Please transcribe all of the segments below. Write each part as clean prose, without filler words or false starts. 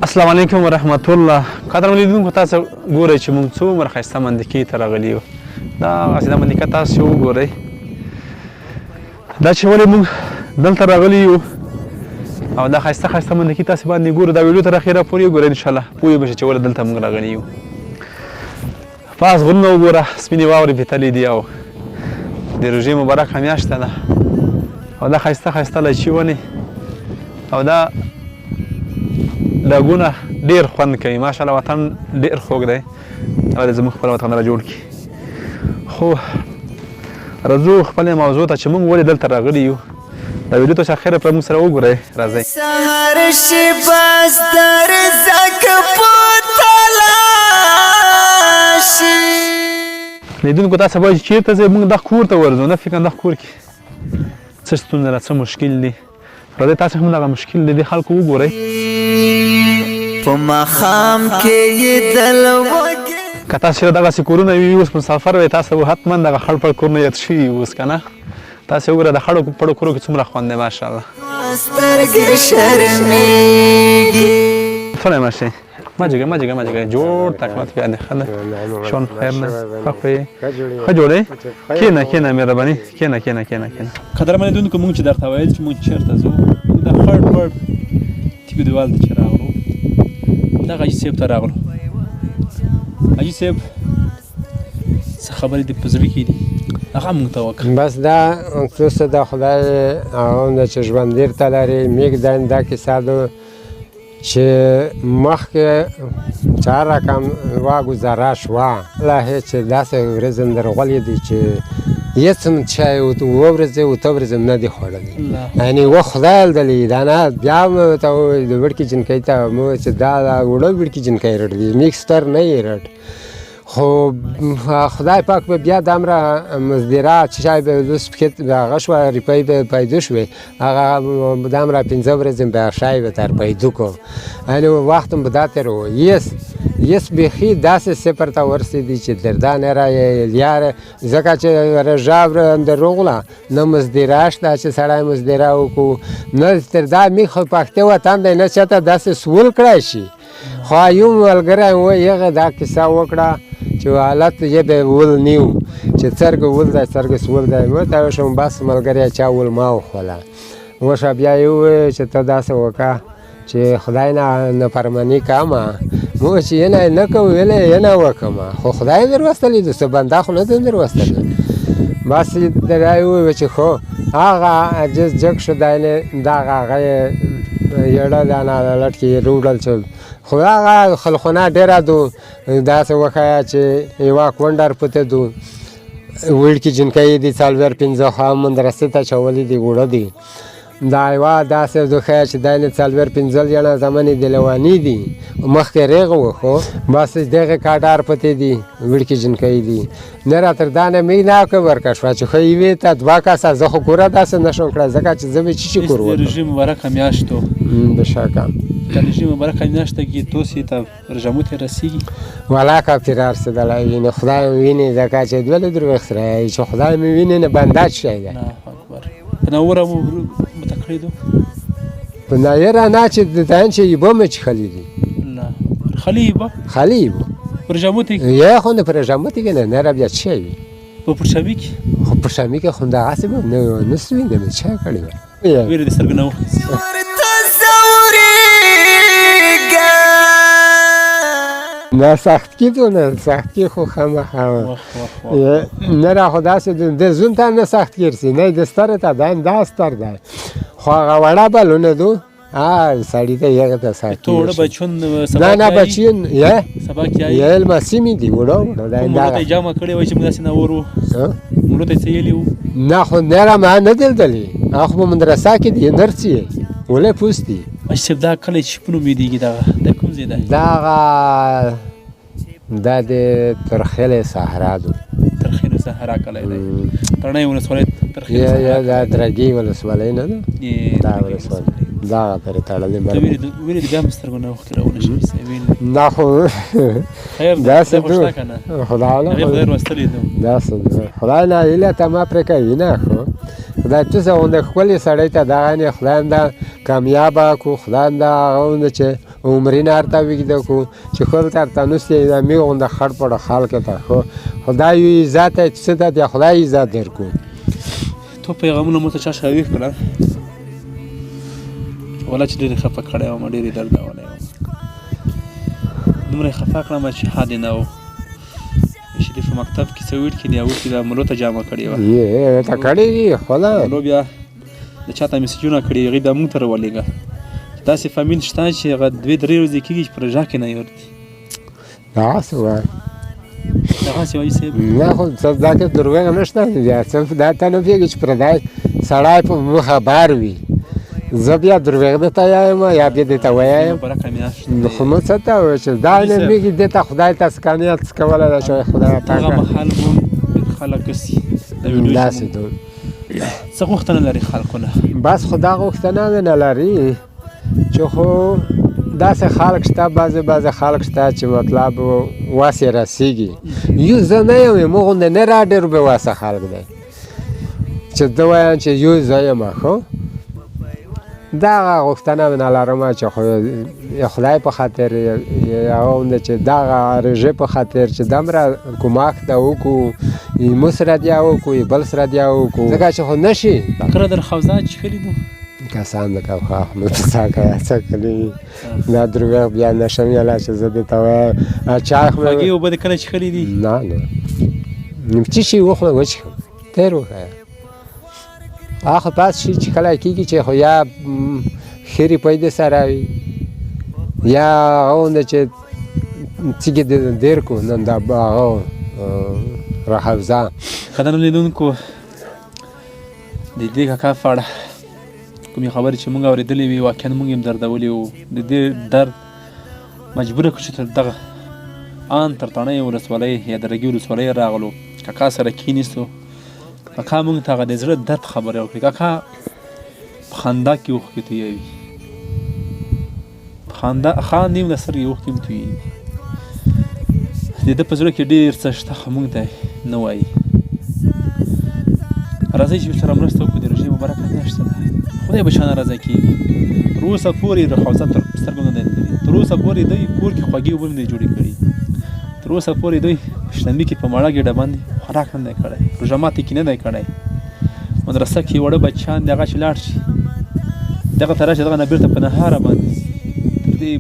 السلام علیکم ورحمت الله. قدر لیدونکو تاسو ګورئ چې موږ څومره ښایسته منډکي ته راغلي یو. دا هسې دا منډکه تاسو وګورئ. دا چې ولې موږ دلته راغلي یو او دا ښایسته ښایسته منډکي تاسې باندې ګورو. دا ویډیو تر اخره پورې وګورئ انشاءالله پوه به شئ چې ولې دلته موږ راغلي یو. پاس غرونه وګوره سپینې واورې پېتلې دي او د روژې مبارکه میاشته ده او دا ښایسته ښایسته لیچي ونې او دا ډاګونه ډېر خوند کوي. ماشاءالله وطن ډېر خوږ دی او د زموږ خپل وطن را جوړ کړي. خو راځو خپلې موضوع ته چې موږ ولې دلته راغلي یو. دا ویډیو تاسو اخره پرې موږ سره وګورئ. راځئ. سهار شي بس د رزق په تلاشي. لیدونکو تاسو وایئ چې چېرته ځئ؟ موږ دغه کور ته ورځو. نه فکر دغه کور کې څه ستونزه ده، څه مشکل دي. راځئ تاسو هم دغه مشکل دی د خلکو وګورئ. په ماښام کې یې د لوږې که تاسو دغسې کورونه وي اوس مسافر وئ تاسو به حتما دغه خړ پړ کورونه یاد شوي اوس که نه. تاسې وګورئ د خړو پړو کورو کې څومره خوند دی ماشاءالله. سترګې شرمېږي. فلای ماشي ما جګه جوړ تکمت بیانې ښه ده. شلون خیر نه ښه خو یې ښه جوړې. کښېنه مهرباني کښېنه. قدرمن لیدونکو موږ چې درته ویل چې موږ چېرته ځو، موږ د خړ پړ تیږو دیوال ته چې راغلو دغه حاجي صاحب ته راغلو. حاجي صاحب څه خبرې دې په زړه کې دي هغه موږ ته وکړه. بس دا څه د خدای هغه چې ژوند ډېر ته لري میږدن دا کیسه ده چې مخکې چهار رقم واګزاره شوه. الله چې داسې ورځې درغلې دي چې هېڅ چای اووه ورځې اوته ورځې نه دي خوړلي. یعنې و خدای لیدلی دا نه بیا مې ورته وویل د وړکي جنکۍ ته مې وویل چې دا وړه وړکي جنکۍ رټ دي میکستر نه یې رټ. خو خدای پاک به بیا دومره مزدیره چای به لوس پکې هغه شوه روپۍ به پیدا شوې هغه دومره پنځه ورځې به شای به تر پیدا کړو. یعنې وخت هم به دا تېر و. یس بیخي داسې صفر ته ورسېدي چې دردا نه رایې لیاره ځکه چې رژا دروغله نه مزدیره شته چې سړی مزدیره وکړو نه تر دا میخ خو پښتې وطن دی نه چاته داسې سول کړی شي. خو یو ملګری وایي هغه دا کیسه وکړه چې حالت یې به ول نیو چې څرګه ول دی څرګه سول دی. مې ورته وشم بس ملګری چا ول ما وخوړله. وشه بیا یې وویل چې ته داسې وکړه چې خدای نه نافرماني کومه. مو ویل چې یې نه کوو ویلې یې نه وکړمه خو خدای در وستلی ده څه بنده خو نه ده در وستلی. بس دریا یې وویل چې خو هغه عجز جګ شو دغه هغه یې یړه دانه لټ کې یې روړل چې خو هغه خلخونه ډېره دو داسې وښیه چې یوه کونډر پته دو وړکي جنکۍ دي څلور پنځه خوا مدرسې ته چولي دي وړه دي. دا یوه داسې وښیه چې دا نه څلور پنځه جڼه زمانې د لیواني دي مخکې ریغ و خو بس دغه کاډار پته دي وړکي جنکۍ دي نه را تر دا نه مې نه ورکه شوه چې خو یوې ته دوه کسه زه خو کوره داسې نه شم کړی ځکه چې زه به چی کور وکړم. رژیم مبارکه میاشت و بشکه د رژیم مبارکه میاشته کې توصیې ته رژامو ته رسېږي والا که پرې رسېدلی وي نو خدای مې ویني ځکه چې دوله دروغ سره یې چې خدای مې ویني نه بنده شی دی. په ناوره مو مته کړی دو په نایره نه چې دتان چې یبه مې چخلی دي خلی یبه په رژامو ته یې خو نه په رژامو ته نه نه را بیا چی وي په پرشامي کې خو پرشامي کې خو دغسې به نه سوي نه مې چا کړی وه ویرې د سترګو نه وخیستې. نه سختګي تو نه سختګي خو خامخا نه را خو داسې د زون ته نه سختګي رسي نه د ستره ته دا ستر دی خو هغه وړه بلونه دو سړي ته یې ته سختګي تو وړه بچون نه بچون یې سبا کیای یې المسیمي دی وړه دا ته جامه کړې وای چې موږ داسې نه ورو موږ ته څه یلی و نه خو نه را ما نه دلدلی اخو په مدرسه کې دی نرسي ولې پوسټي اشرف دا کله چې په نوم یادېږي د کوم ځای دی؟ دا د ترخیل صحرا ده. ترخیل صحرا کلی دی ترڼۍ ولسوالۍ ترخیل صحرا دا درګي ولسوالۍ نه ده دا ولسوالۍ دغه پرې تړلې ویلې د بیا مې سترګو نه اوښکې راونه شوي نه خو داسې خدای نه هیله ته ما پرې کوي نه خو خدای څه غوندې ښکلي سړی ته دغه نه خدای همدا کامیابه کړو خدای همدا هغه غوندې چې عمرین ارتا ویگده کو چه خود ارتا نستی میگونده خرد پڑا خالق تا خدای عزت ست یا خدای عزت در کو تو پیغامونه مو ته چا شریک کړه ولا چې ډېر خفه کړی وم ډېر درد ولی وم دومره خفه کړم چې حد نه و شریف په مکتب کې څه ویل کېدی اوس د ملو ته جامه کړې وه یې ته کړې خدا ملو بیا د چا ته میسجونه کړي هغوی بیا موږ ته راولېږه داسې فامیل شته چې هغه 2-3 ورځې کېږي چې په رژا کې نه یوردي دغسې وایه دغسې وایي صاحب نه خو دا کې دروغ نشته دا ته نه پوهېږي چې پردی سړی په مو خبر وي زه بیا دروغ درته وایم یا بیا دې ته وایم برکه میاشت خو موږ څه ته وایو چې دا نه میږي دې ته خدای ته سکانیت کولی ده چې خدای هغه پاکه مهال هم خلک هسي د ویډیو داسې ډول څه غوښتنه لري خلکو نه بس خدا غوښتنه مې نه لري چې خو داسې خلک شته بعضې خلک شته چې مطلب وس یې رسېږي یو زه نه یم موږ غوندې نه را ډېر بې وسه خلک دی چې زه وایم چې یو زه یم خو دغه غوښتنه مې نه لرم چې خدای په خاطر یا غوندې چې دغه رژې په خاطر چې دومره کومک ته وکړو مو سره دیا وکړو بل سره دیا وکړو ځکه چې خو نه شي کره در خوزه چې کلي دو کسان د کوخه احمد څاکه څه کلی دا دروغ بیا نشم یاله چې زه دې ته وایم چای خو خوږې اوبه د کله څښلي دي نه نیم څه شي وخوره وچښم تېر وښیه هغه پاس شي چې کله کېږي چې خو یا خیرې پیدا سره وي یا هغه غوندې چې څه کې دیر کو نن دا هغه راحوزه قدرمنو لیدونکو د دې کاکا په اړه کومې خبرې چې موږ اورېدلې وي واقعا موږ هم دردولې وو د دې درد مجبوره کړو چې تر دغه ان تر تڼۍ ولسوالۍ یا درګي ولسوالۍ راغلو کاکا سره کېنیستو کاکا موږ ته هغه د زړه درد خبرې وکړې کاکا په خندا کې اوښکې تویوي په خندا خاندي د سترګې اوښکې هم تویوي د ده په زړه کې ډېر څه شته خو موږ ته نه وایي راځئ چې ورسره مرسته وکړو د روژې مبارکه میاشت ده خدای به چا نه رضا کېږي تر اوسه پورې رخوزه تر سترګو نه دی لیدلې تر اوسه پورې دوی کور کې خوږې اوبه نه دي جوړې کړي تر اوسه پورې دوی په شلمي کې په مړه ګېډه باندې خوراک نه دی کړی روژه ماتي کې نه دی کړی مدرسه کې واړه بچیان د هغه چې لاړ شي دغه ته راشي دغه نه بېرته په نهاره باندې تر دې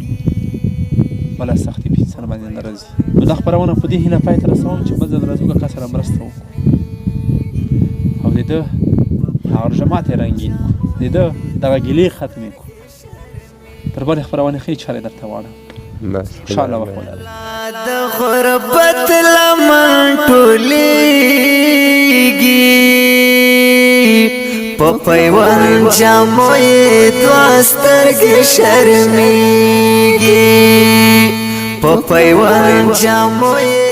بله سختي په انسان باندې نه راځي نو دا خپرونه په دې هیله پای ته رسوم چې بل ځل راځو کاکا سره مرسته وکړو او د ده هغه روژه ماتې رنګین کړو د ده دغه ګیلې ختمې کړو تر بلې خپرونې ښې چارې درته غواړم خوشحاله وخت ولرئ د غربت لمن ټولېږي په پیوند جامو یې دوه سترګې شرمېږي په پیوند جامو یې